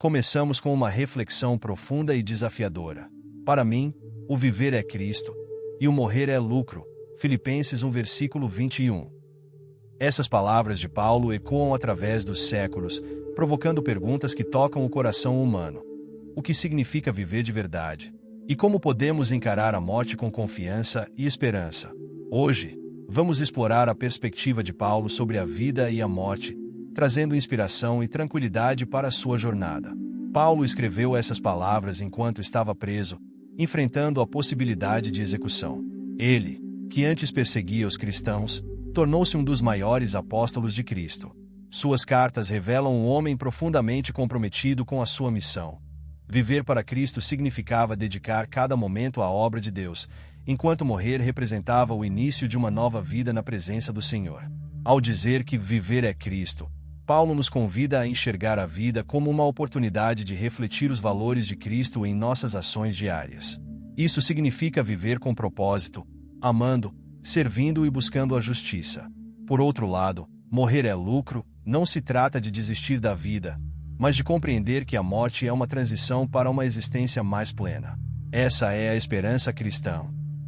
começamos com uma reflexão profunda e desafiadora. Para mim, o viver é Cristo, e o morrer é lucro. Filipenses 1, versículo 21. Essas palavras de Paulo ecoam através dos séculos, provocando perguntas que tocam o coração humano. O que significa viver de verdade? E como podemos encarar a morte com confiança e esperança? Hoje, vamos explorar a perspectiva de Paulo sobre a vida e a morte, trazendo inspiração e tranquilidade para a sua jornada. Paulo escreveu essas palavras enquanto estava preso, enfrentando a possibilidade de execução. Ele, que antes perseguia os cristãos, tornou-se um dos maiores apóstolos de Cristo. Suas cartas revelam um homem profundamente comprometido com a sua missão. Viver para Cristo significava dedicar cada momento à obra de Deus, enquanto morrer representava o início de uma nova vida na presença do Senhor. Ao dizer que viver é Cristo, Paulo nos convida a enxergar a vida como uma oportunidade de refletir os valores de Cristo em nossas ações diárias. Isso significa viver com propósito, amando, servindo e buscando a justiça. Por outro lado, morrer é lucro. Não se trata de desistir da vida, mas de compreender que a morte é uma transição para uma existência mais plena. Essa é a esperança cristã.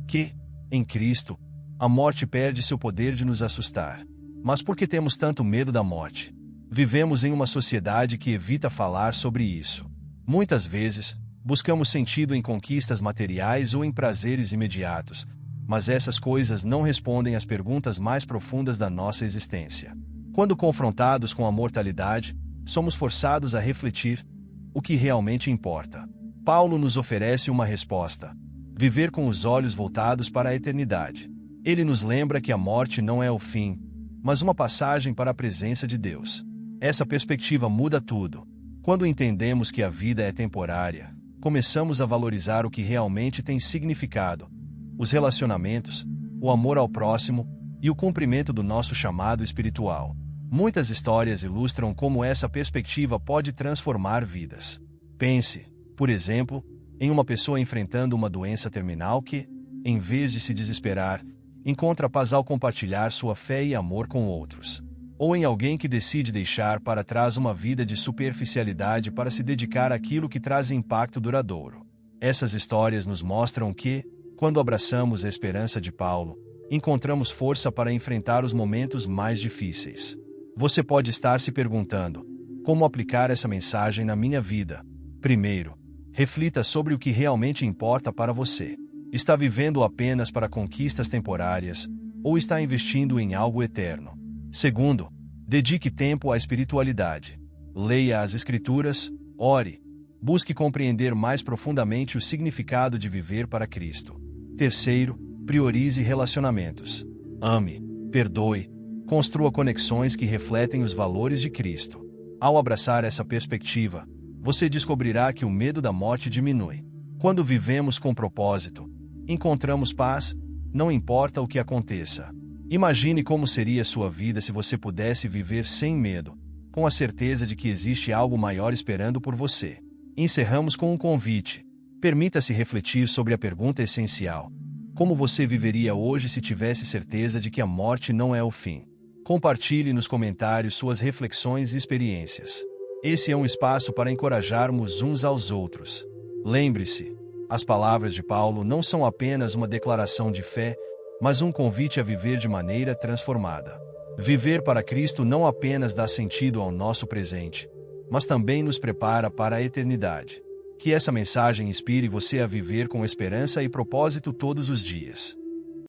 Que, em Cristo, a morte perde seu poder de nos assustar. Mas por que temos tanto medo da morte? Vivemos em uma sociedade que evita falar sobre isso. Muitas vezes, buscamos sentido em conquistas materiais ou em prazeres imediatos, mas essas coisas não respondem às perguntas mais profundas da nossa existência. Quando confrontados com a mortalidade, somos forçados a refletir o que realmente importa. Paulo nos oferece uma resposta: viver com os olhos voltados para a eternidade. Ele nos lembra que a morte não é o fim, mas uma passagem para a presença de Deus. Essa perspectiva muda tudo. Quando entendemos que a vida é temporária, começamos a valorizar o que realmente tem significado: os relacionamentos, o amor ao próximo e o cumprimento do nosso chamado espiritual. Muitas histórias ilustram como essa perspectiva pode transformar vidas. Pense, por exemplo, em uma pessoa enfrentando uma doença terminal que, em vez de se desesperar, encontra paz ao compartilhar sua fé e amor com outros. Ou em alguém que decide deixar para trás uma vida de superficialidade para se dedicar àquilo que traz impacto duradouro. Essas histórias nos mostram que, quando abraçamos a esperança de Paulo, encontramos força para enfrentar os momentos mais difíceis. Você pode estar se perguntando: como aplicar essa mensagem na minha vida? Primeiro, reflita sobre o que realmente importa para você. Está vivendo apenas para conquistas temporárias, ou está investindo em algo eterno? Segundo, dedique tempo à espiritualidade. Leia as Escrituras, ore, busque compreender mais profundamente o significado de viver para Cristo. Terceiro, priorize relacionamentos. Ame, perdoe, construa conexões que refletem os valores de Cristo. Ao abraçar essa perspectiva, você descobrirá que o medo da morte diminui. Quando vivemos com propósito, encontramos paz, não importa o que aconteça. Imagine como seria sua vida se você pudesse viver sem medo, com a certeza de que existe algo maior esperando por você. Encerramos com um convite. Permita-se refletir sobre a pergunta essencial: como você viveria hoje se tivesse certeza de que a morte não é o fim? Compartilhe nos comentários suas reflexões e experiências. Esse é um espaço para encorajarmos uns aos outros. Lembre-se, as palavras de Paulo não são apenas uma declaração de fé, mas um convite a viver de maneira transformada. Viver para Cristo não apenas dá sentido ao nosso presente, mas também nos prepara para a eternidade. Que essa mensagem inspire você a viver com esperança e propósito todos os dias.